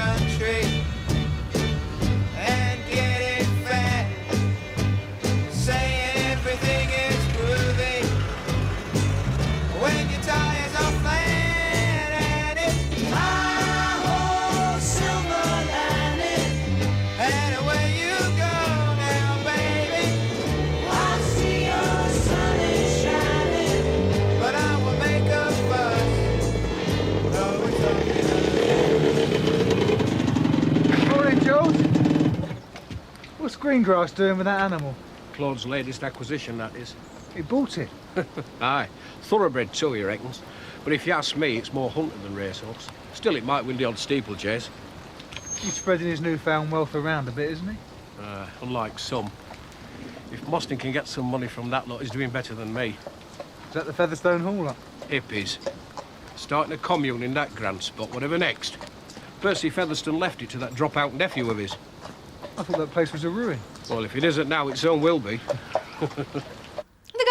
country and get it fat, saying everything is groovy when your tires are flat, and it's my whole silver lining, and away you go now, baby. I see your sun is shining, but I will make a fuss. No, it's okay. Morning, George. What's Greengrass doing with that animal? Claude's latest acquisition, that is. He bought it. Aye. Thoroughbred too, he reckons. But if you ask me, it's more hunting than racehorse. Still, it might win the odd steeplechase. He's spreading his newfound wealth around a bit, isn't he? Unlike some. If Mostyn can get some money from that lot, he's doing better than me. Is that the Featherstone Hall up? Hippies. Starting a commune in that grand spot, whatever next. Percy Featherstone left it to that drop-out nephew of his. I thought that place was a ruin. Well, if it isn't now, it soon will be. The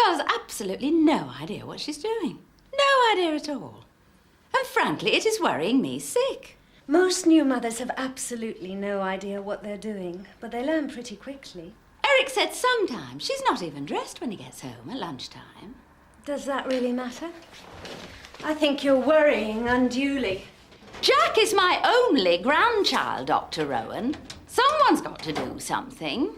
girl's absolutely no idea what she's doing. No idea at all. And frankly, it is worrying me sick. Most new mothers have absolutely no idea what they're doing, but they learn pretty quickly. Eric said sometimes she's not even dressed when he gets home at lunchtime. Does that really matter? I think you're worrying unduly. Jack is my only grandchild, Dr. Rowan. Someone's got to do something.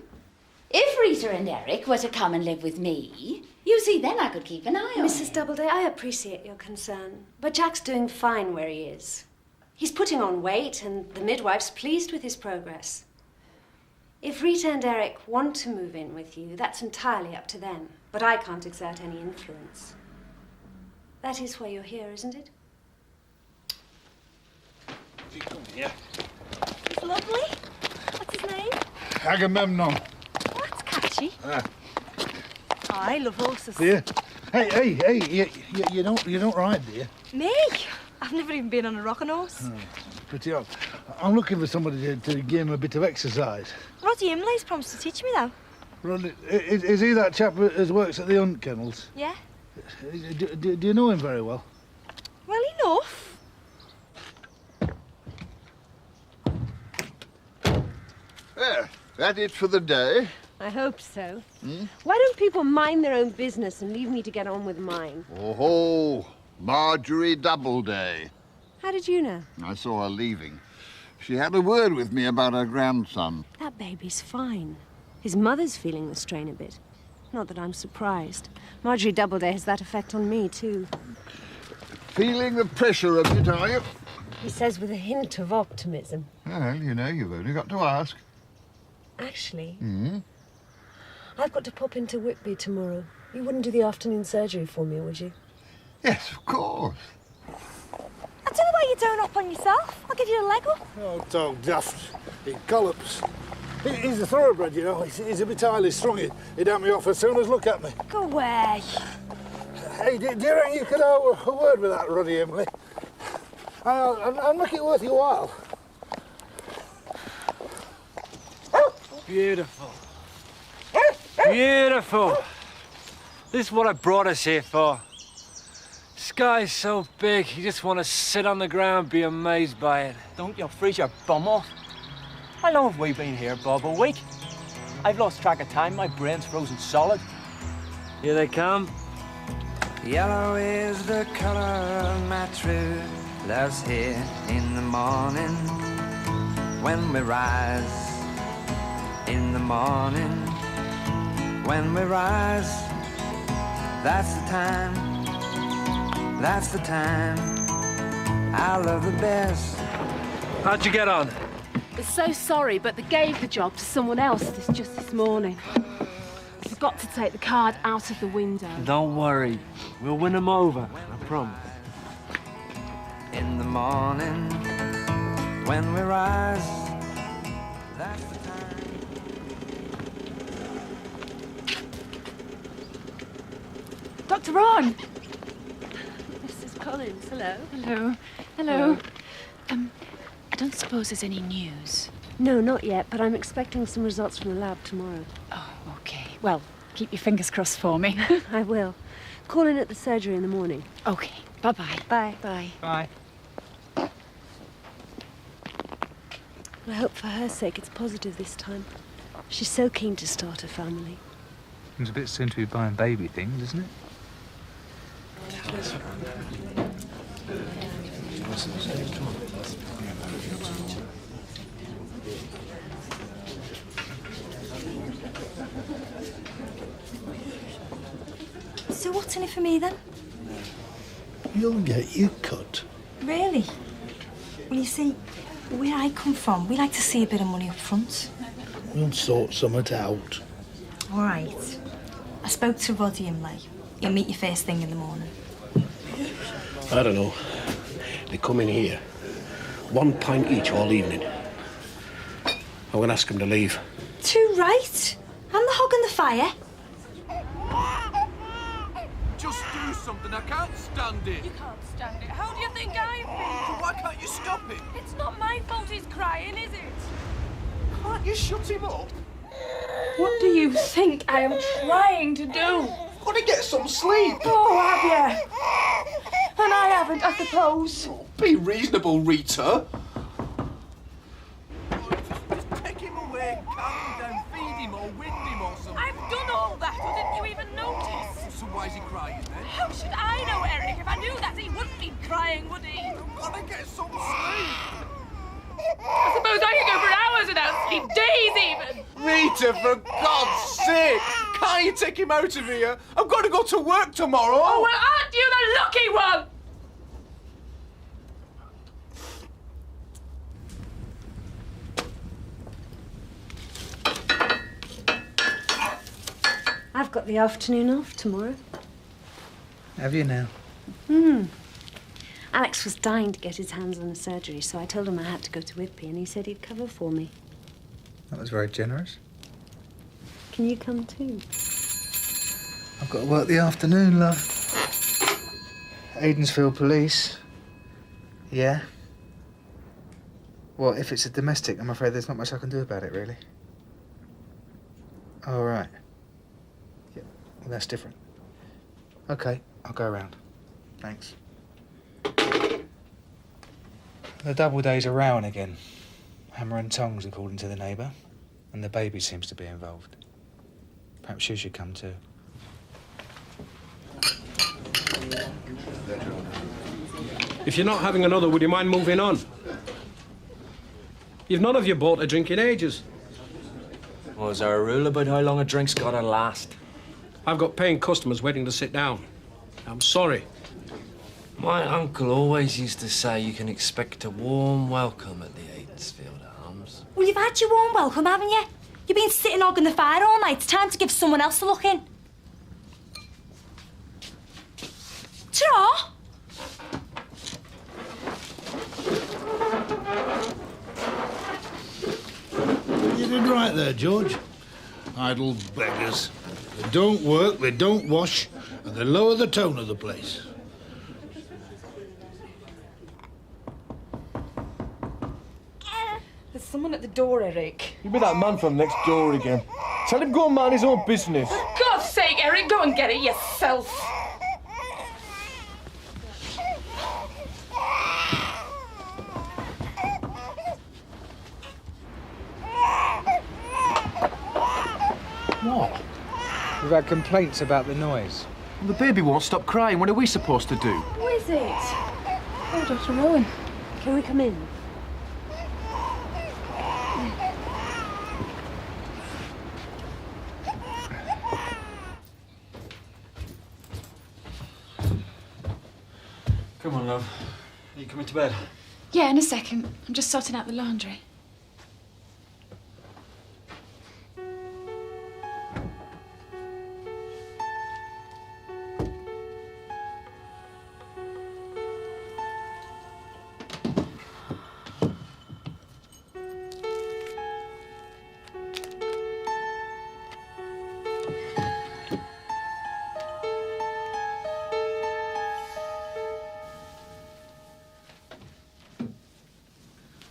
If Rita and Eric were to come and live with me, you see, then I could keep an eye on Mrs. him. Doubleday, I appreciate your concern, but Jack's doing fine where he is. He's putting on weight, and the midwife's pleased with his progress. If Rita and Eric want to move in with you, that's entirely up to them, but I can't exert any influence. That is why you're here, isn't it? Come here. It's lovely. What's his name? Agamemnon. Oh, that's catchy. Ah. I love horses. Do you? Hey, you don't ride, do you? Me? I've never even been on a rocking horse. Oh, pretty odd. I'm looking for somebody to give him a bit of exercise. Roddy Imley's promised to teach me, though. Roddy, is he that chap who works at the hunt kennels? Yeah. Do you know him very well? Well enough. Well, that it for the day? I hope so. Why don't people mind their own business and leave me to get on with mine? Oh, Marjorie Doubleday. How did you know? I saw her leaving. She had a word with me about her grandson. That baby's fine. His mother's feeling the strain a bit. Not that I'm surprised. Marjorie Doubleday has that effect on me, too. Feeling the pressure of it, are you? He says with a hint of optimism. Well, you know, you've only got to ask. Actually, I've got to pop into Whitby tomorrow. You wouldn't do the afternoon surgery for me, would you? Yes, of course. I don't know why you don't up on yourself. I'll give you a leg up. Oh, dog daft. He collops. He's a thoroughbred, you know. He's a bit highly strung. He'd have me off as soon as look at me. Go away. Hey, do you reckon you could have a word with that Roddy Emily? I'll make it worth your while. Beautiful. Beautiful. This is what I brought us here for. Sky's so big, you just want to sit on the ground, be amazed by it. Don't you freeze your bum off. How long have we been here, Bob? A week? I've lost track of time. My brain's frozen solid. Here they come. Yellow is the color of my true love's here in the morning when we rise. In the morning when we rise, that's the time I love the best. How'd you get on? We're so sorry, but they gave the job to someone else just this morning. I forgot to take the card out of the window. Don't worry, we'll win them over, I promise. In the morning when we rise, that's the time. Dr. Ron! Mrs. Collins, hello. Hello. Hello. I don't suppose there's any news. No, not yet, but I'm expecting some results from the lab tomorrow. Oh, OK. Well, keep your fingers crossed for me. I will. Call in at the surgery in the morning. OK. Bye-bye. Bye. Bye. Bye. I hope for her sake it's positive this time. She's so keen to start a family. Seems a bit soon to be buying baby things, isn't it? So what's in it for me then? You'll get your cut. Really? Well, you see, where I come from, we like to see a bit of money up front. We'll sort something out. All right. I spoke to Roddy Imlay. He'll meet you first thing in the morning. I don't know. They come in here. 1 pint each all evening. I'm going to ask them to leave. Too right. I'm the hog in the fire. Just do something. I can't stand it. You can't stand it. How do you think I feel? So why can't you stop it? It's not my fault he's crying, is it? Can't you shut him up? What do you think I am trying to do? Got to get some sleep. Oh, have you? And I haven't, I suppose. Be reasonable, Rita. Just take him away, calm him down, feed him or wind him or something. I've done all that, or didn't you even notice? So why is he crying then? How should I know, Eric? If I knew that, he wouldn't be crying, would he? You've got to get some sleep. I suppose I could go for hours without sleep, days even. Rita, for God's sake, can't you take him out of here? I've got to go to work tomorrow. Oh, well, aren't you the lucky one? I've got the afternoon off tomorrow. Have you now? Alex was dying to get his hands on a surgery, so I told him I had to go to Whitby, and he said he'd cover for me. That was very generous. Can you come too? I've got to work the afternoon, love. Aidensfield Police. Yeah? Well, if it's a domestic, I'm afraid there's not much I can do about it, really. Oh, right. Yeah, well, that's different. OK, I'll go around. Thanks. The Doubleday's are rowing again. Hammer and tongs, according to the neighbour. And the baby seems to be involved. Perhaps you should come too. If you're not having another, would you mind moving on? You've none of you bought a drink in ages. Well, is there a rule about how long a drink's gotta last? I've got paying customers waiting to sit down. I'm sorry. My uncle always used to say you can expect a warm welcome at the Aidensfield Arms. Well, you've had your warm welcome, haven't you? You've been sitting hogging the fire all night. It's time to give someone else a look in. Ta-ra! You did right there, George. Idle beggars. They don't work, they don't wash, and they lower the tone of the place. There's someone at the door, Eric. You be that man from next door again. Tell him go and mind his own business. For God's sake, Eric, go and get it yourself. What? We've had complaints about the noise. The baby won't stop crying. What are we supposed to do? Who is it? Oh, Dr. Rowan. Can we come in? Come on, love. Are you coming to bed? Yeah, in a second. I'm just sorting out the laundry.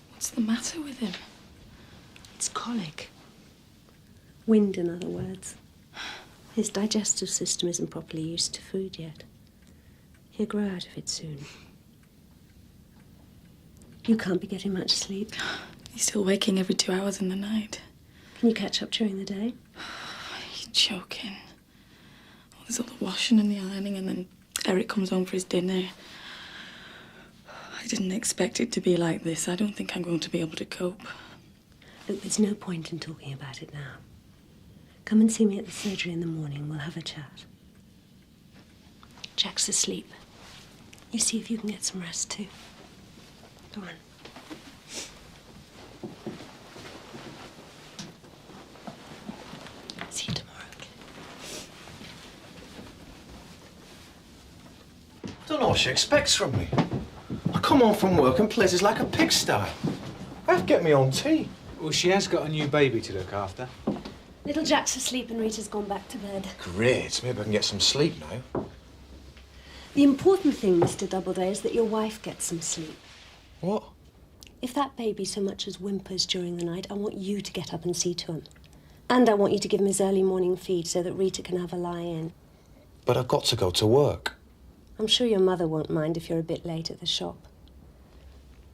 What's the matter with him? It's colic. Wind, in other words. His digestive system isn't properly used to food yet. He'll grow out of it soon. You can't be getting much sleep. He's still waking every 2 hours in the night. Can you catch up during the day? He's choking. Oh, there's all the washing and the ironing, and then Eric comes home for his dinner. I didn't expect it to be like this. I don't think I'm going to be able to cope. Look, there's no point in talking about it now. Come and see me at the surgery in the morning. We'll have a chat. Jack's asleep. You see if you can get some rest, too. Go on. See you tomorrow. I don't know what she expects from me. I come home from work and places like a pigsty. I have to get me own tea. Well, she has got a new baby to look after. Little Jack's asleep and Rita's gone back to bed. Great. Maybe I can get some sleep now. The important thing, Mr. Doubleday, is that your wife gets some sleep. What? If that baby so much as whimpers during the night, I want you to get up and see to him. And I want you to give him his early morning feed so that Rita can have a lie-in. But I've got to go to work. I'm sure your mother won't mind if you're a bit late at the shop.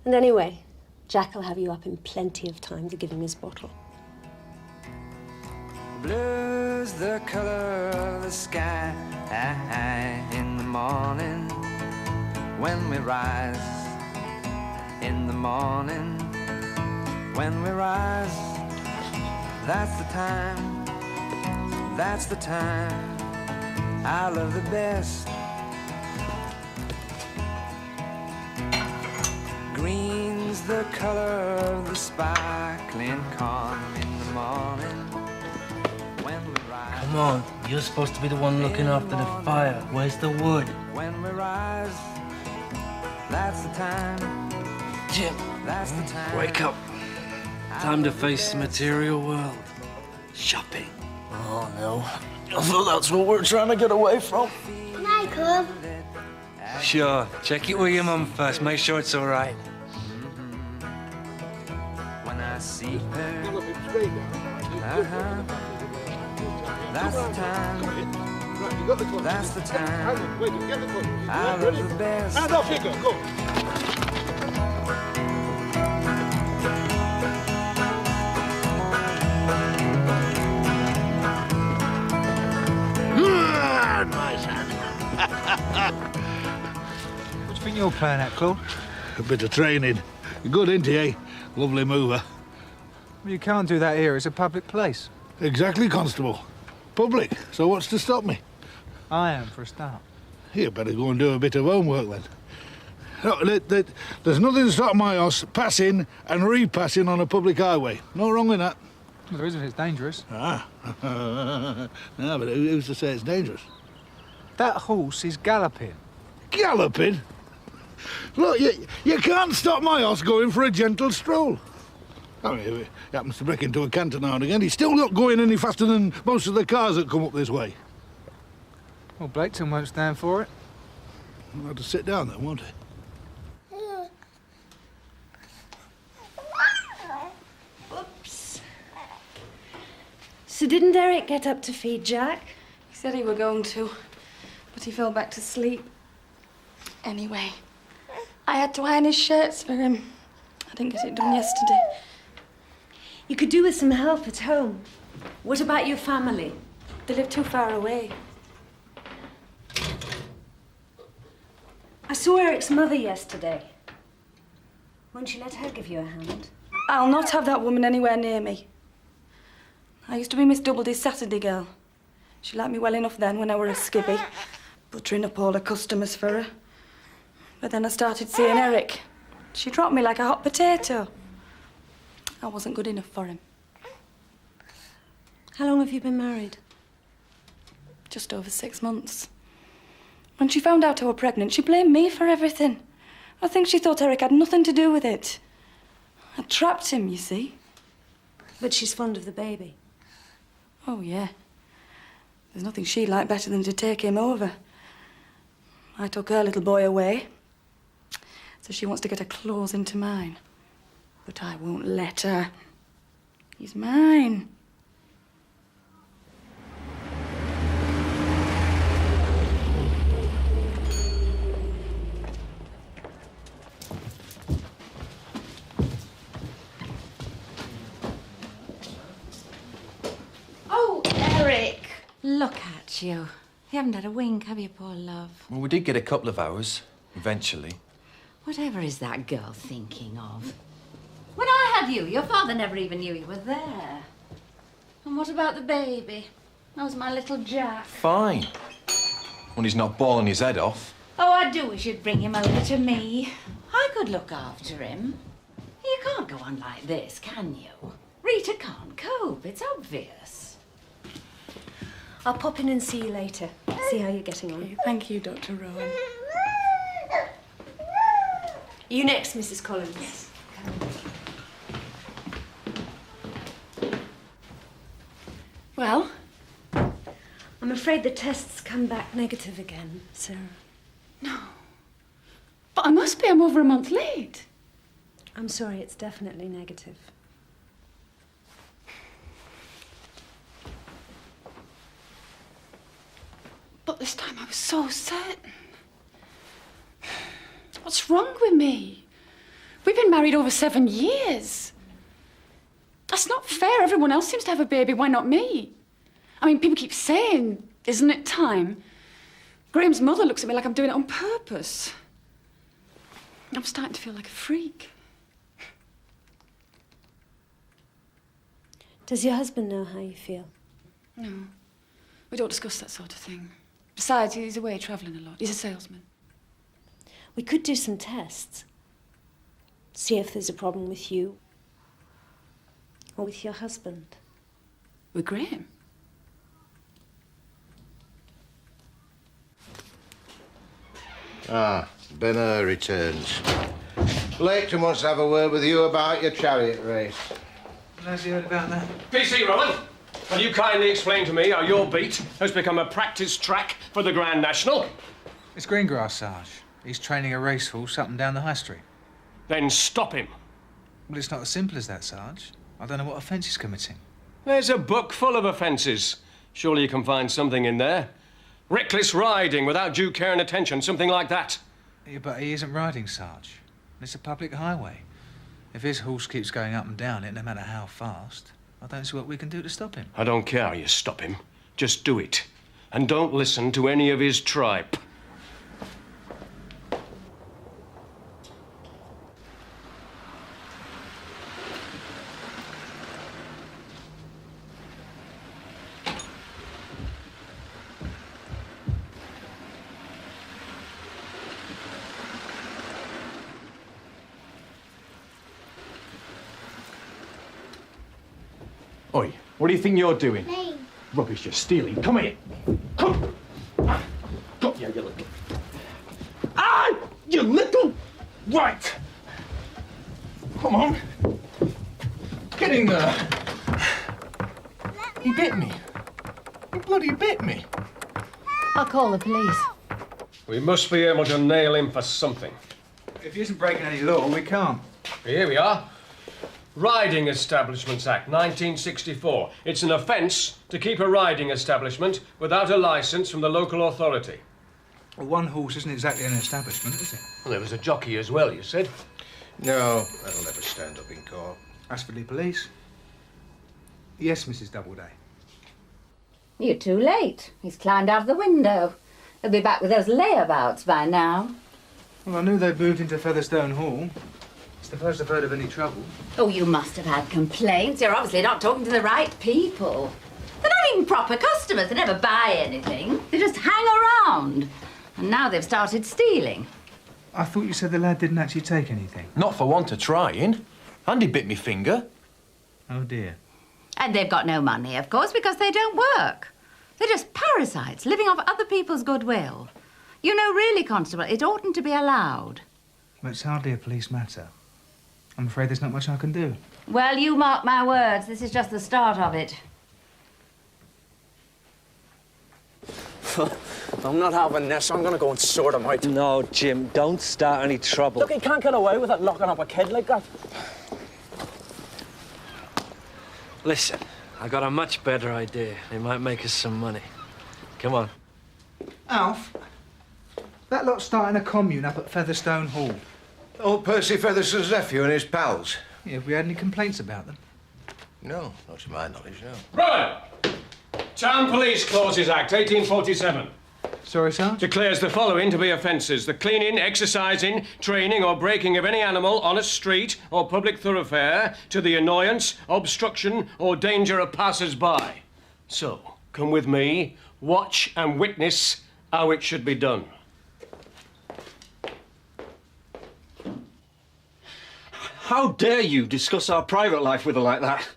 And anyway, Jack will have you up in plenty of time to give him his bottle. Blue's the color of the sky in the morning when we rise. In the morning when we rise. That's the time. That's the time I love the best. Green's the color of the sparkling corn in the morning. Come on, you're supposed to be the one looking after the fire. Where's the wood? When we rise, that's the time. Jim, That's the time. wake up. Time to face the material world. Shopping. Oh, no. I thought that's what we're trying to get away from. Can I come? Sure. Check it with your mum first. Make sure it's all right. When I see her, that's the time. That's the time. I love the best. And off you go. Go. Nice hand. What do you think you're playing at, Claude? A bit of training. Good, ain't he, eh? Lovely mover. Well, you can't do that here. It's a public place. Exactly, Constable. Public. So what's to stop me? I am, for a start. You better go and do a bit of homework, then. No, there's nothing to stop my horse passing and repassing on a public highway. No wrong with that. Well, there is if it's dangerous. Ah. No, but who's to say it's dangerous? That horse is galloping. Galloping? Look, you can't stop my horse going for a gentle stroll. I mean, if he happens to break into a canter now and again, he's still not going any faster than most of the cars that come up this way. Well, Blaketon won't stand for it. I'll have to sit down then, won't he? Oops. So didn't Eric get up to feed Jack? He said he were going to, but he fell back to sleep. Anyway, I had to iron his shirts for him. I didn't get it done yesterday. You could do with some help at home. What about your family? They live too far away. I saw Eric's mother yesterday. Won't you let her give you a hand? I'll not have that woman anywhere near me. I used to be Miss Doubleday's Saturday girl. She liked me well enough then when I were a skivvy, buttering up all her customers for her. But then I started seeing Eric. She dropped me like a hot potato. I wasn't good enough for him. How long have you been married? Just over 6 months. When she found out I was pregnant, she blamed me for everything. I think she thought Eric had nothing to do with it. I trapped him, you see. But she's fond of the baby. Oh, yeah. There's nothing she'd like better than to take him over. I took her little boy away, so she wants to get her claws into mine. But I won't let her. He's mine. Look at you. You haven't had a wink, have you, poor love? Well, we did get a couple of hours, eventually. Whatever is that girl thinking of? When I had you, your father never even knew you were there. And what about the baby? That was my little Jack. Fine. When he's not bawling his head off. Oh, I do wish you'd bring him over to me. I could look after him. You can't go on like this, can you? Rita can't cope, it's obvious. I'll pop in and see you later. See how you're getting on. Thank you, Dr. Rowan. You next, Mrs. Collins. Yes. Well? I'm afraid the tests come back negative again, Sarah. No. But I must be. I'm over a month late. I'm sorry, it's definitely negative. But this time I was so certain. What's wrong with me? We've been married over 7 years. That's not fair. Everyone else seems to have a baby. Why not me? I mean, people keep saying, isn't it time? Graham's mother looks at me like I'm doing it on purpose. I'm starting to feel like a freak. Does your husband know how you feel? No. We don't discuss that sort of thing. Besides, he's away travelling a lot. He's a salesman. We could do some tests. See if there's a problem with you. Or with your husband. With Graham? Ah, Benner returns. Leighton wants to have a word with you about your chariot race. Has he heard about that? PC Rowan, will you kindly explain to me how your beat has become a practice track for the Grand National? It's Greengrass, Sarge. He's training a racehorse up and down the high street. Then stop him. Well, it's not as simple as that, Sarge. I don't know what offence he's committing. There's a book full of offences. Surely you can find something in there. Reckless riding without due care and attention, something like that. Yeah, but he isn't riding, Sarge. It's a public highway. If his horse keeps going up and down it, no matter how fast, I don't see what we can do to stop him. I don't care how you stop him. Just do it. And don't listen to any of his tripe. Oi, what do you think you're doing? Rubbish, you're stealing. Come here. Come. Got you, you little... Ah! You little... Right. Come on. Get in there. He bit me. He bloody bit me. I'll call the police. We must be able to nail him for something. If he isn't breaking any law, we can't. Here we are. Riding Establishments Act, 1964. It's an offence to keep a riding establishment without a licence from the local authority. Well, one horse isn't exactly an establishment, is it? Well, there was a jockey as well, you said. No, that'll never stand up in court. Ask for the police. Yes, Mrs. Doubleday. You're too late. He's climbed out of the window. He'll be back with those layabouts by now. Well, I knew they'd moved into Featherstone Hall. It's the first I've heard of any trouble. Oh, you must have had complaints. You're obviously not talking to the right people. They're not even proper customers. They never buy anything. They just hang around. And now they've started stealing. I thought you said the lad didn't actually take anything. Not for want of trying. Andy bit me finger. Oh, dear. And they've got no money, of course, because they don't work. They're just parasites living off other people's goodwill. You know, really, Constable, it oughtn't to be allowed. Well, it's hardly a police matter. I'm afraid there's not much I can do. Well, you mark my words. This is just the start of it. I'm not having this. I'm going to go and sort him out. No, Jim, don't start any trouble. Look, he can't get away with it locking up a kid like that. Listen, I got a much better idea. It might make us some money. Come on. Alf, that lot's starting a commune up at Featherstone Hall. Old Percy Featherston's nephew and his pals. Yeah, have we had any complaints about them? No, not to my knowledge, no. Rowan! Town Police Clauses Act, 1847. Sorry, sir? Declares the following to be offences: the cleaning, exercising, training or breaking of any animal on a street or public thoroughfare to the annoyance, obstruction or danger of passers-by. So, come with me, watch and witness how it should be done. How dare you discuss our private life with her like that?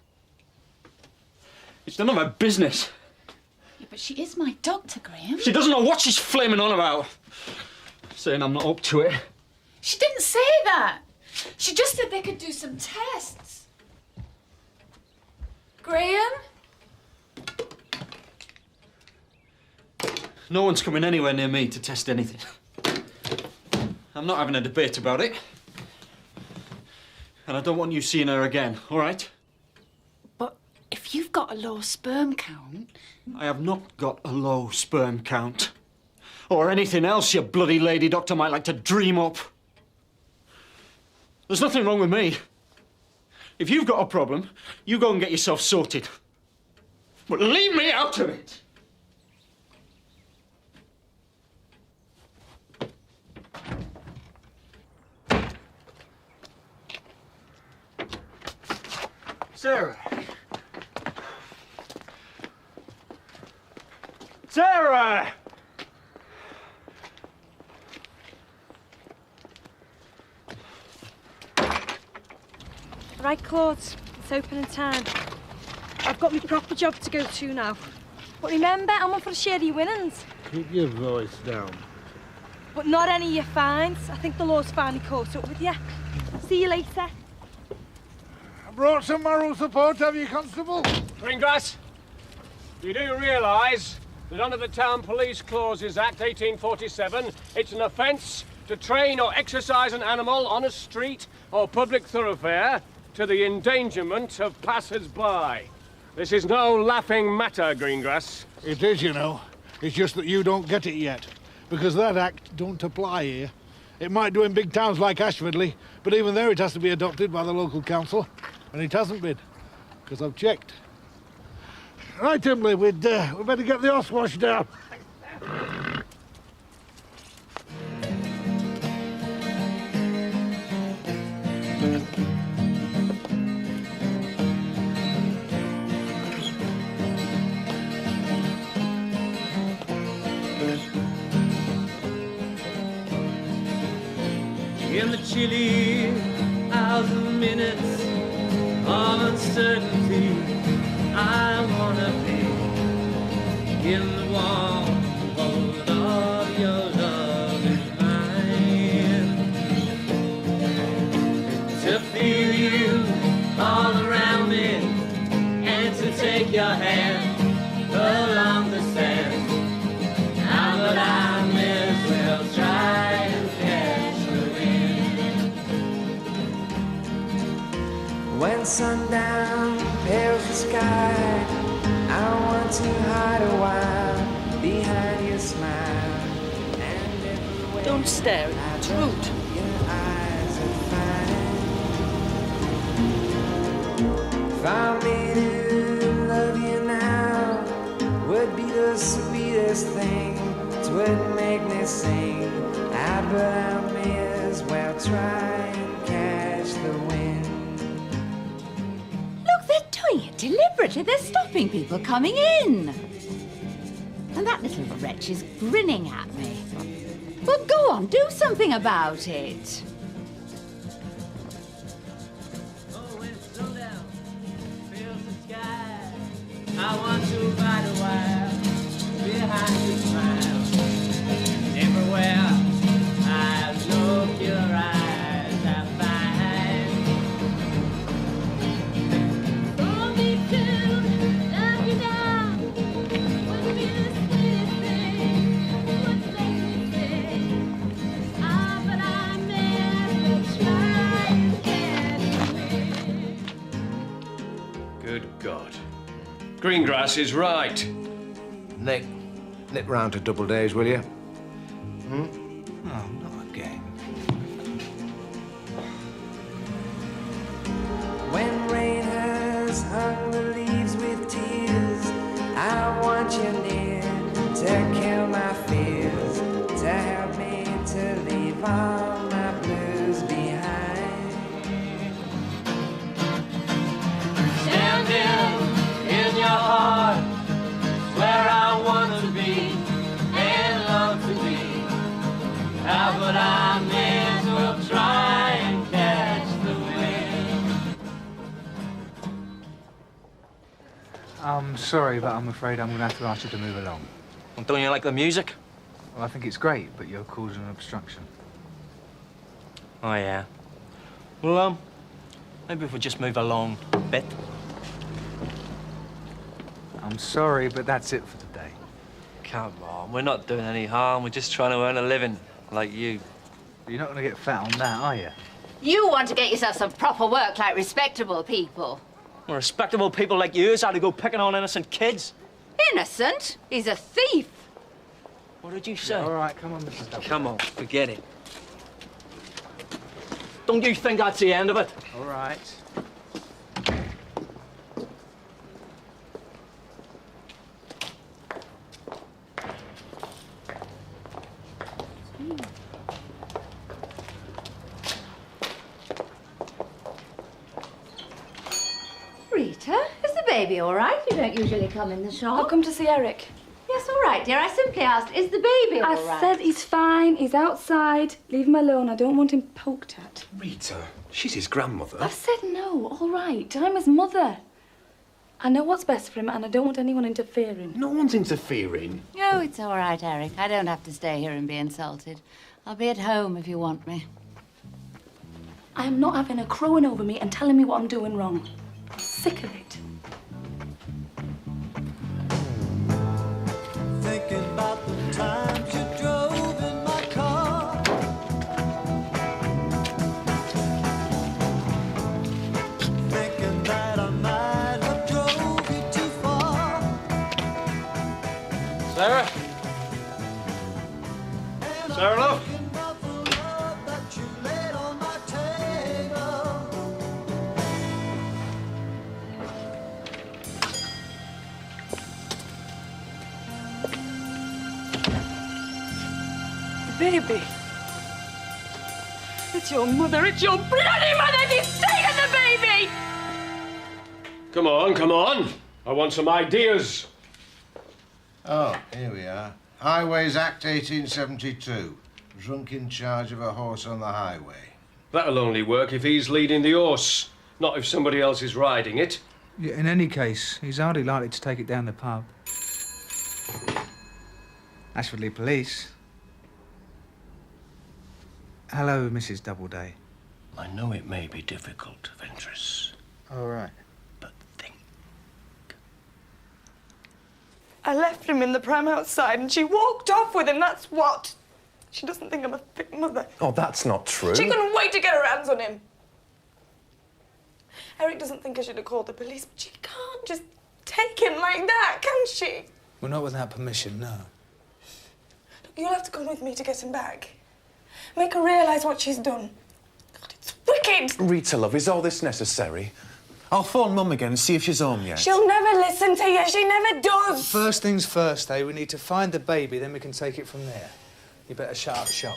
It's none of her business. Yeah, but she is my doctor, Graham. She doesn't know what she's flaming on about. Saying I'm not up to it. She didn't say that. She just said they could do some tests. Graham? No one's coming anywhere near me to test anything. I'm not having a debate about it. And I don't want you seeing her again, all right? But if you've got a low sperm count... I have not got a low sperm count. Or anything else your bloody lady doctor might like to dream up. There's nothing wrong with me. If you've got a problem, you go and get yourself sorted. But leave me out of it! Sarah! Sarah! Right, Claude, it's opening time. I've got my proper job to go to now. But remember, I'm on for a share of your winnings. Keep your voice down. But not any of your fines. I think the law's finally caught up with you. See you later. I brought some moral support, have you, Constable? Greengrass, you do realise that under the Town Police Clauses Act 1847, it's an offence to train or exercise an animal on a street or public thoroughfare to the endangerment of passers-by. This is no laughing matter, Greengrass. It is, you know. It's just that you don't get it yet, because that act don't apply here. It might do in big towns like Ashfordley, but even there it has to be adopted by the local council, and it hasn't been, because I've checked. Right, Emily, we'd better get the horse washed down. In the chilly hours and minutes of uncertainty, I wanna be in the warm hold of your loving mind, to feel you all around me and to take your hand along the sand. Now that I may as well try and catch the wind. When sundown pales the sky, I want to hide a while behind your smile. And don't stare, it's rude. Your eyes are fine. If I made to love you now, would be the sweetest thing. It would make me sing. But I may as well try and catch the wind. Look, they're doing it deliberately. They're stopping people coming in. And that little wretch is grinning at me. Well, go on, do something about it. Oh, when sundown fills the sky, I want to ride a while behind your smile. Everywhere I look, your eyes are fine. For me to love you now would be the sweetest thing. Would make me say, ah, but I may as well try and catch the wind. Good God. Greengrass is right. Nick, nip round to Doubledays, will you? Oh, not again. When rain has hung the leaves with tears, I want to kill my fears, to help me to leave all my blues behind. Standing in your heart, where I want to be and love to be. How but I may as well try and catch the wind. I'm sorry, but I'm afraid I'm going to have to ask you to move along. Well, don't you like the music? Well, I think it's great, but you're causing an obstruction. Oh, yeah. Well, maybe if we just move along a bit. I'm sorry, but that's it for today. Come on, we're not doing any harm. We're just trying to earn a living, like you. You're not going to get fat on that, are you? You want to get yourself some proper work like respectable people. Well, respectable people like you how to go picking on innocent kids. Innocent? He's a thief. What did you say? All right, come on, Mrs. Double. Come on, forget it. Don't you think that's the end of it? All right. Rita, is the baby all right? You don't usually come in the shop. I'll come to see Eric. Yes, all right, dear. I simply asked, is the baby all right? I said he's fine. He's outside. Leave him alone. I don't want him poked at. Rita, she's his grandmother. I said no. All right. I'm his mother. I know what's best for him, and I don't want anyone interfering. No one's interfering. No, it's all right, Eric. I don't have to stay here and be insulted. I'll be at home if you want me. I am not having a crowing over me and telling me what I'm doing wrong. I'm sick of it. Thinking about the times you drove in my car. Thinking that I might have drove you too far. Sarah? Sarah, love? Thinking about the love that you laid on my table. Baby. It's your mother. It's your bloody mother. She's taken the baby! Come on, come on. I want some ideas. Oh, here we are. Highways Act 1872. Drunk in charge of a horse on the highway. That'll only work if he's leading the horse, not if somebody else is riding it. Yeah, in any case, he's hardly likely to take it down the pub. Ashfordley Police. Hello, Mrs. Doubleday. I know it may be difficult, Ventress. All right. I left him in the pram outside and she walked off with him, that's what. She doesn't think I'm a fit mother. Oh, that's not true. She couldn't wait to get her hands on him. Eric doesn't think I should have called the police, but she can't just take him like that, can she? Well, not without permission, no. You'll have to come with me to get him back. Make her realise what she's done. God, it's wicked! Rita, love, is all this necessary? I'll phone Mum again and see if she's home yet. She'll never listen to you. She never does. First things first, eh? We need to find the baby, then we can take it from there. You better shut up shop.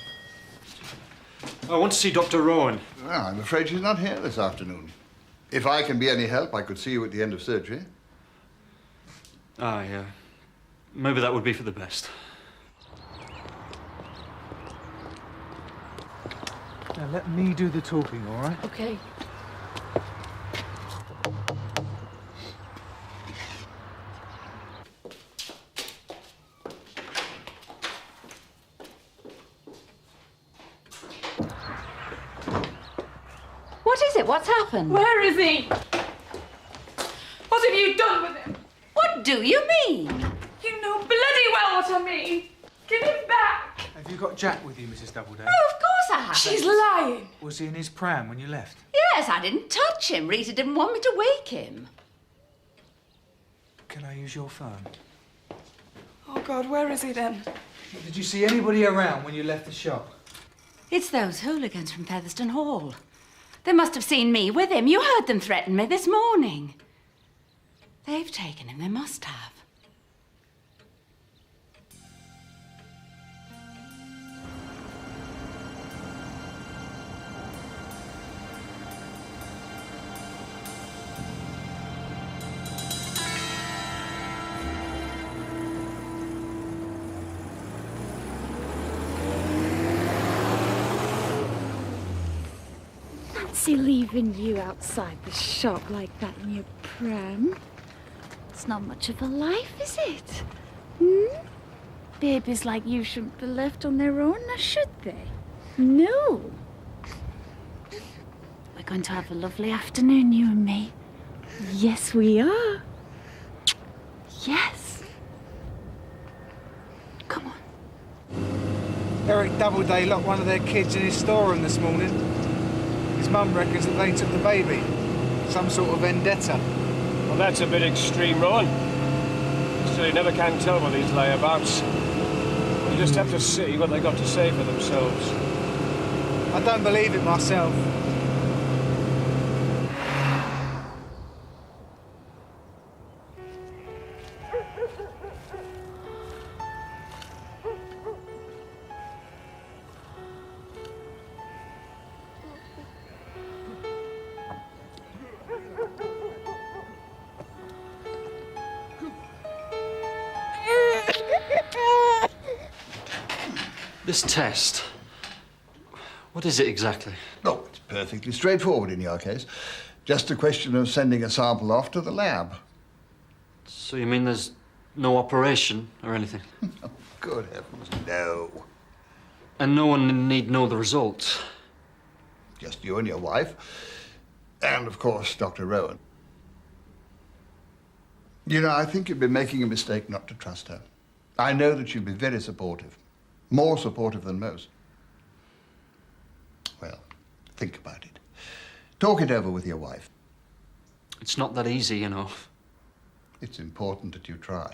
I want to see Dr. Rowan. Well, I'm afraid she's not here this afternoon. If I can be any help, I could see you at the end of surgery. Ah, yeah. Maybe that would be for the best. Now, let me do the talking, all right? OK. What is it? What's happened? Where is he? What have you done with him? What do you mean? You know bloody well what I mean. Give him back. Have you got Jack with you, Mrs. Doubleday? No, of course I haven't. She's lying. Was he in his pram when you left? Yes, I didn't touch him. Rita didn't want me to wake him. Can I use your phone? Oh, God, where is he then? Did you see anybody around when you left the shop? It's those hooligans from Featherstone Hall. They must have seen me with him. You heard them threaten me this morning. They've taken him. They must have. fancy leaving you outside the shop like that in your pram? It's not much of a life, is it? Hmm? Babies like you shouldn't be left on their own, now should they? No. We're going to have a lovely afternoon, you and me. Yes, we are. Yes. Come on. Eric Doubleday locked one of their kids in his storeroom this morning. His mum reckons that they took the baby. Some sort of vendetta. Well, that's a bit extreme, Rowan. Still, you never can tell with these layabouts. You just have to see what they got to say for themselves. I don't believe it myself. This test, what is it exactly? Oh, it's perfectly straightforward in your case. Just a question of sending a sample off to the lab. So you mean there's no operation or anything? Oh, good heavens, no. And no one need know the results? Just you and your wife. And, of course, Dr. Rowan. You know, I think you'd be making a mistake not to trust her. I know that she'll be very supportive. More supportive than most. Well, think about it. Talk it over with your wife. It's not that easy, you know. It's important that you try.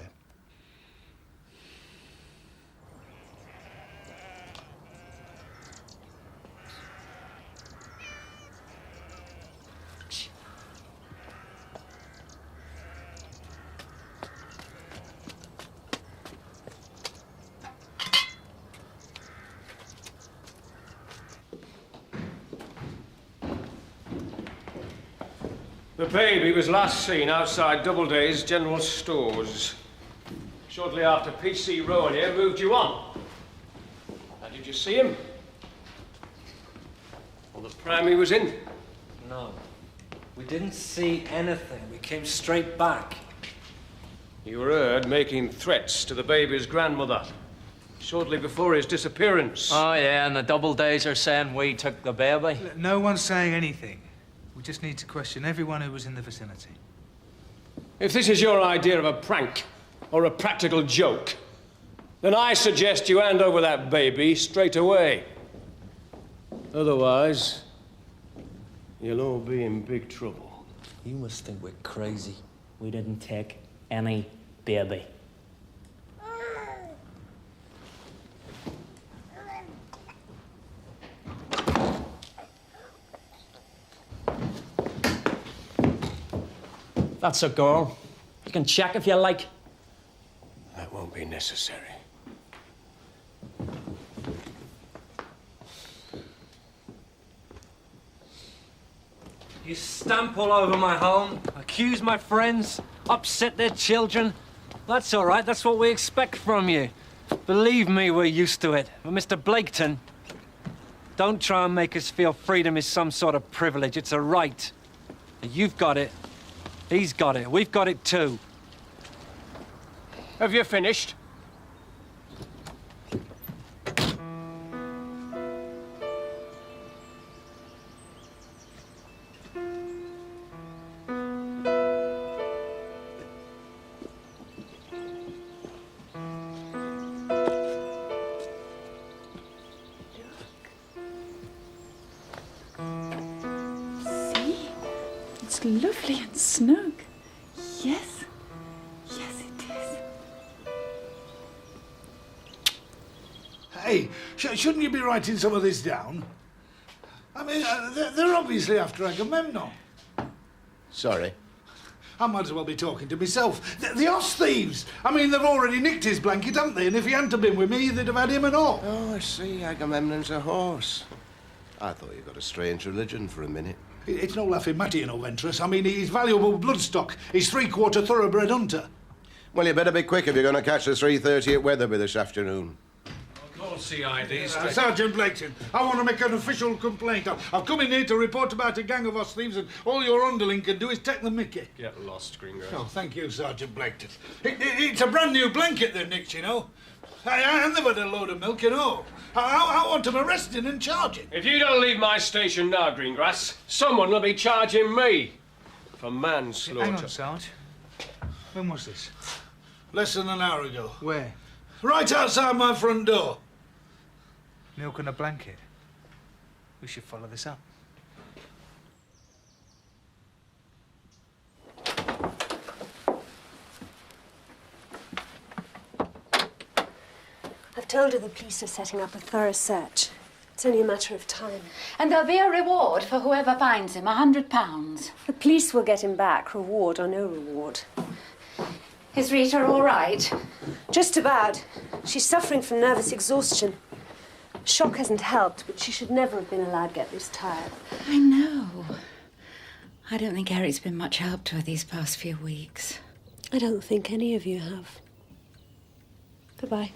The baby was last seen outside Doubleday's General Stores. Shortly after P.C. Rowan here moved you on. Now, did you see him? Or the pram he was in? No. We didn't see anything. We came straight back. You were heard making threats to the baby's grandmother shortly before his disappearance. Oh, yeah, and the Doubledays are saying we took the baby. No one's saying anything. We just need to question everyone who was in the vicinity. If this is your idea of a prank or a practical joke, then I suggest you hand over that baby straight away. Otherwise, you'll all be in big trouble. You must think we're crazy. We didn't take any baby. That's a girl. You can check if you like. That won't be necessary. You stamp all over my home, accuse my friends, upset their children. That's all right. That's what we expect from you. Believe me, we're used to it. But Mr. Blaketon, don't try and make us feel freedom is some sort of privilege. It's a right. You've got it. He's got it. We've got it too. Have you finished? See? It's lovely and snug. Yes. Yes, it is. Hey, shouldn't you be writing some of this down? I mean, they're obviously after Agamemnon. Sorry. I might as well be talking to myself. The Oss thieves! I mean, they've already nicked his blanket, haven't they? And if he hadn't have been with me, they'd have had him and all. Oh, I see. Agamemnon's a horse. I thought you got a strange religion for a minute. It's no laughing matter, you know, Ventress. I mean, he's valuable bloodstock. He's three-quarter thoroughbred hunter. Well, you better be quick if you're going to catch the 3:30 at Weatherby this afternoon. Call CID. Sergeant Blaketon, I want to make an official complaint. I've come in here to report about a gang of us thieves, and all your underling can do is take the mickey. Get lost, Greengrass. Oh, thank you, Sergeant Blaketon. It's a brand new blanket they nicked, you know. I never had a load of milk, you know. I want them arrested and charging. If you don't leave my station now, Greengrass, someone will be charging me for manslaughter. Hang on, Sarge. When was this? Less than an hour ago. Where? Right outside my front door. Milk and a blanket. We should follow this up. I've told her the police are setting up a thorough search. It's only a matter of time. And there'll be a reward for whoever finds him, £100. The police will get him back, reward or no reward. Is Rita all right? Just about. She's suffering from nervous exhaustion. Shock hasn't helped, but she should never have been allowed to get this tired. I know. I don't think Eric's been much help to her these past few weeks. I don't think any of you have. Goodbye.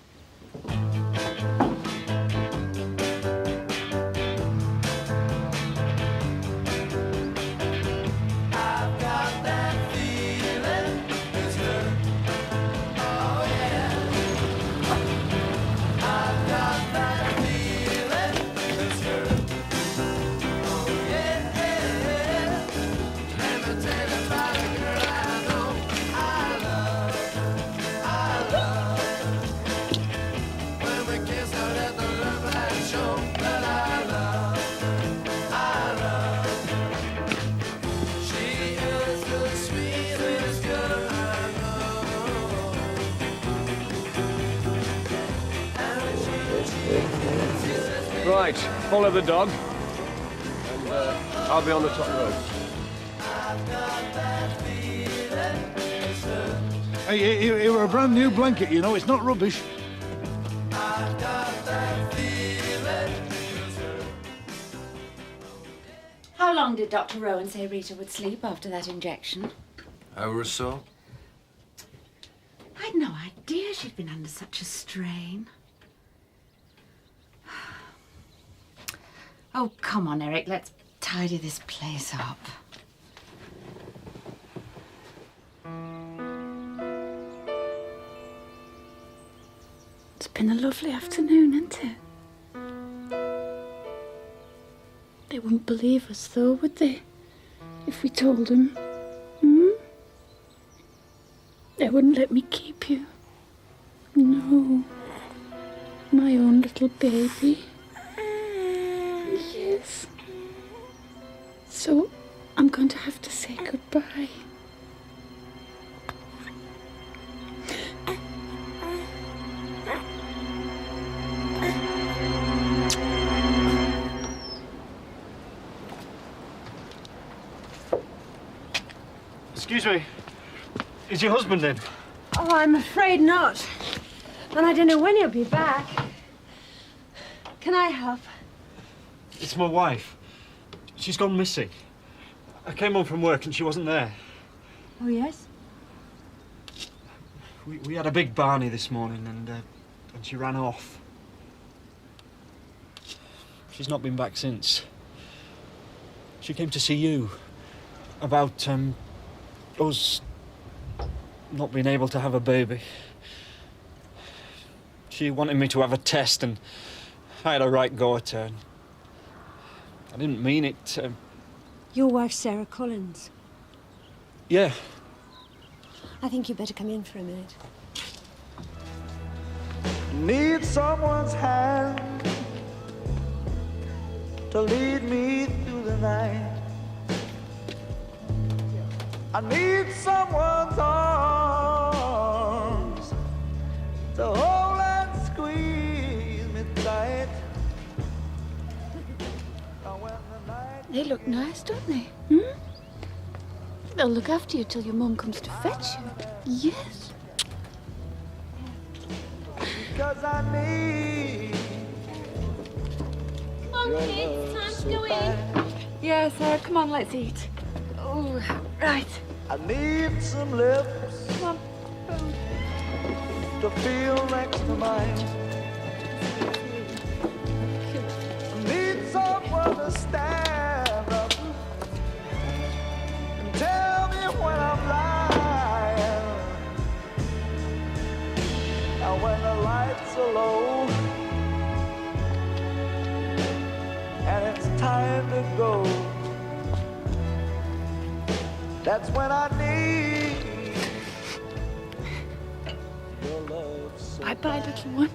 Right, follow the dog, and I'll be on the top road. Hey, you were a brand new blanket, you know. It's not rubbish. How long did Dr. Rowan say Rita would sleep after that injection? Hour or so? I'd no idea she'd been under such a strain. Oh, come on, Eric, let's tidy this place up. It's been a lovely afternoon, hasn't it? They wouldn't believe us, though, would they? If we told them. They wouldn't let me keep you. No. My own little baby. Yes. So, I'm going to have to say goodbye. Excuse me. Is your husband in? Oh, I'm afraid not. And I don't know when he'll be back. Can I help? It's my wife. She's gone missing. I came home from work and she wasn't there. Oh, yes? We had a big Barney this morning and she ran off. She's not been back since. She came to see you about us not being able to have a baby. She wanted me to have a test and I had a right go at her. I didn't mean it. Your wife, Sarah Collins. Yeah. I think you better come in for a minute. Need someone's hand to lead me through the night. I need someone's arms to hold and squeeze me tight. They look nice, don't they? They'll look after you till your mum comes to fetch you. Yes. Because I need. Come on, kids, time to go in. Yeah, Sarah, come on, let's eat. Oh, right. I need some lips. Come on. To feel next to mine. when the lights are low and it's time to go, that's when I need your love so Bye-bye, little one.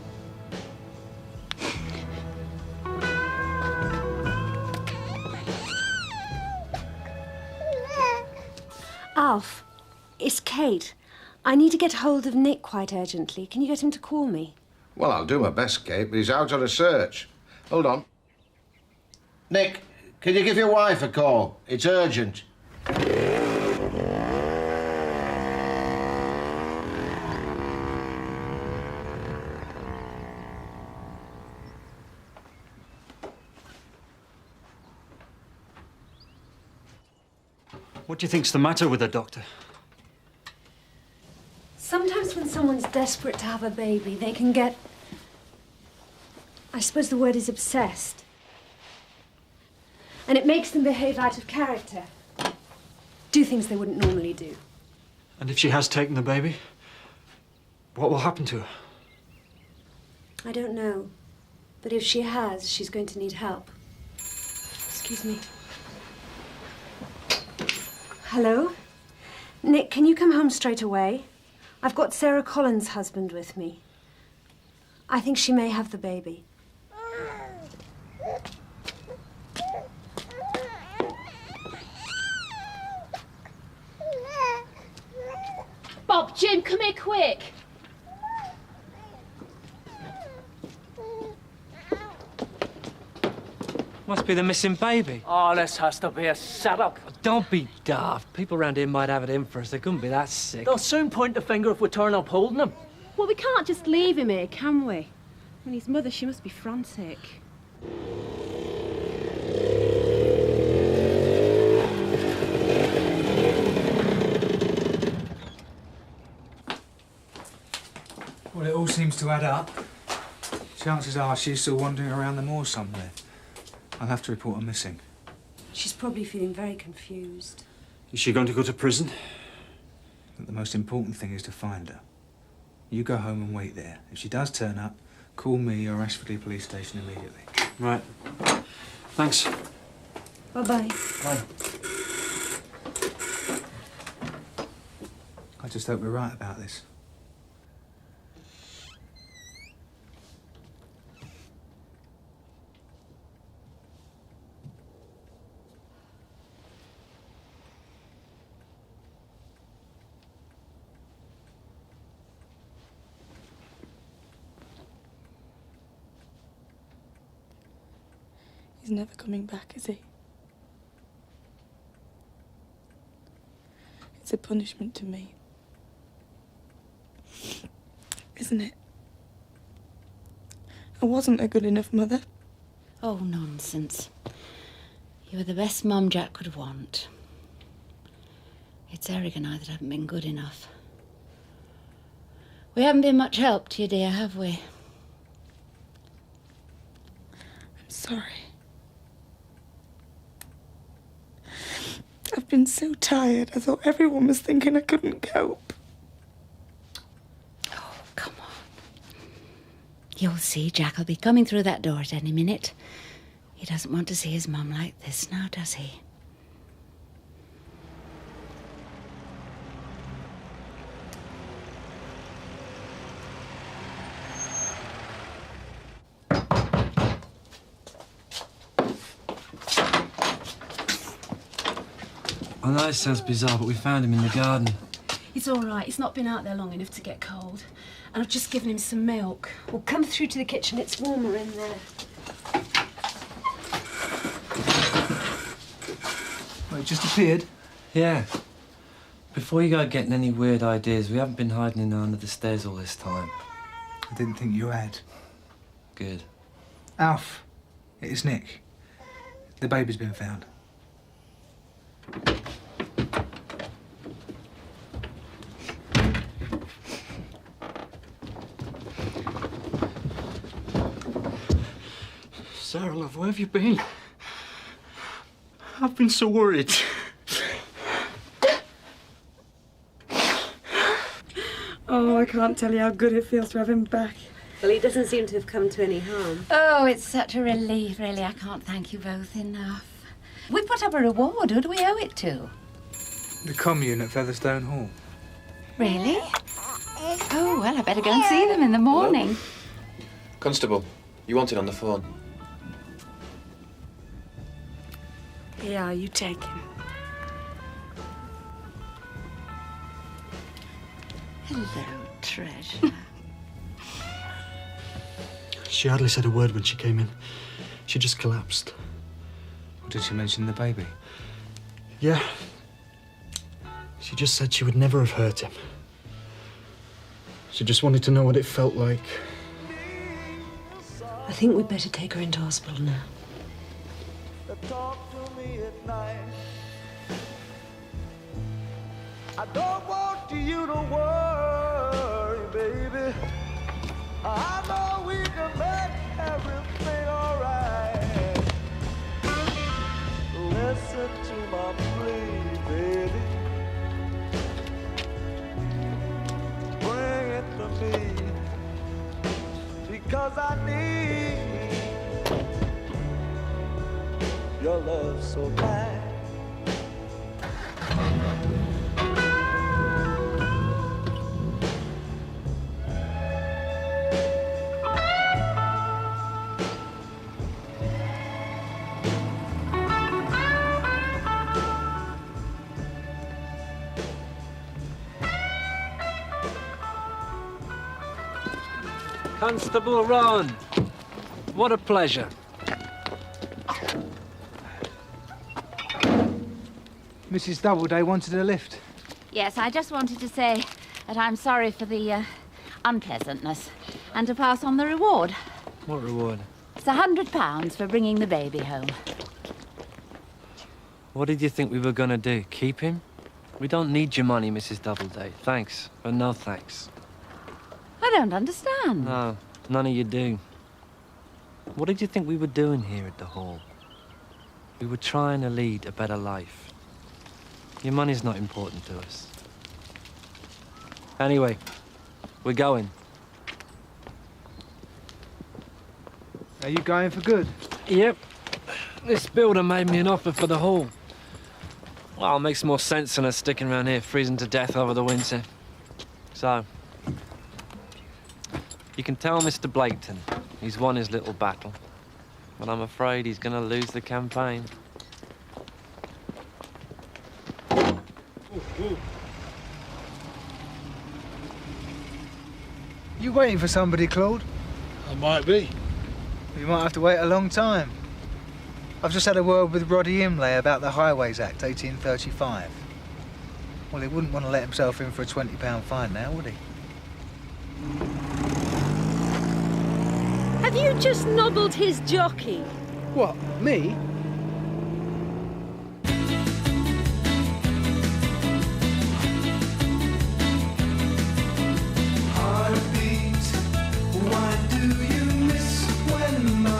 Alf, it's Kate. I need to get hold of Nick quite urgently. Can you get him to call me? Well, I'll do my best, Kate, but he's out on a search. Hold on. Nick, can you give your wife a call? It's urgent. What do you think's the matter with her, Doctor? Sometimes when someone's desperate to have a baby, they can get... I suppose the word is obsessed. And it makes them behave out of character. Do things they wouldn't normally do. And if she has taken the baby, what will happen to her? I don't know. But if she has, she's going to need help. Excuse me. Hello? Nick, can you come home straight away? I've got Sarah Collins' husband with me. I think she may have the baby. Bob, Jim, come here quick. Must be the missing baby. Oh, this has to be a setup. Don't be daft. People around here might have it in for us. They couldn't be that sick. They'll soon point the finger if we turn up holding him. Well, we can't just leave him here, can we? I mean, his mother, she must be frantic. Well, it all seems to add up. Chances are she's still wandering around the moor somewhere. I'll have to report her missing. She's probably feeling very confused. Is she going to go to prison? But the most important thing is to find her. You go home and wait there. If she does turn up, call me or Ashfordley Police Station immediately. Right. Thanks. Bye-bye. Bye. I just hope we're right about this. He's never coming back, is he? It's a punishment to me. Isn't it? I wasn't a good enough mother. Oh, nonsense. You were the best mum Jack could want. It's Eric and I that haven't been good enough. We haven't been much help to you, dear, have we? I'm sorry. I've been so tired, I thought everyone was thinking I couldn't cope. Oh, come on. You'll see Jack'll be coming through that door at any minute. He doesn't want to see his mum like this now, does he? I know it sounds bizarre, but we found him in the garden. It's all right. He's not been out there long enough to get cold. And I've just given him some milk. Well, come through to the kitchen. It's warmer in there. Well, it just appeared. Yeah. Before you go getting any weird ideas, we haven't been hiding in under the stairs all this time. I didn't think you had. Good. Alf, it is Nick. The baby's been found. Sarah, love, where have you been? I've been so worried. Oh, I can't tell you how good it feels to have him back. Well, he doesn't seem to have come to any harm. Oh, it's such a relief, really. I can't thank you both enough. We put up a reward. Who do we owe it to? The commune at Featherstone Hall. Really? Oh, well, I better go and see them in the morning. Constable, you wanted on the phone. Yeah, you take him. Hello, treasure. She hardly said a word when she came in. She just collapsed. Did she mention the baby? Yeah. She just said she would never have hurt him. She just wanted to know what it felt like. I think we'd better take her into hospital now. Talk to me at night. I don't want you to worry, baby. I know we can make everything alright. Listen to my plea, baby. Bring it to me, because I need your love so bad. Constable Rowan, what a pleasure. Mrs. Doubleday wanted a lift. Yes, I just wanted to say that I'm sorry for the unpleasantness and to pass on the reward. What reward? It's £100 for bringing the baby home. What did you think we were going to do? Keep him? We don't need your money, Mrs. Doubleday. Thanks, but no thanks. I don't understand. No, none of you do. What did you think we were doing here at the Hall? We were trying to lead a better life. Your money's not important to us. Anyway, we're going. Are you going for good? Yep. This builder made me an offer for the Hall. Well, it makes more sense than us sticking around here freezing to death over the winter. So, you can tell Mr. Blaketon he's won his little battle, but I'm afraid he's going to lose the campaign. You waiting for somebody, Claude? I might be. You might have to wait a long time. I've just had a word with Roddy Imlay about the Highways Act 1835. Well, he wouldn't want to let himself in for a £20 fine now, would he? Have you just nobbled his jockey? What, me? Heartbeat, why do you miss when my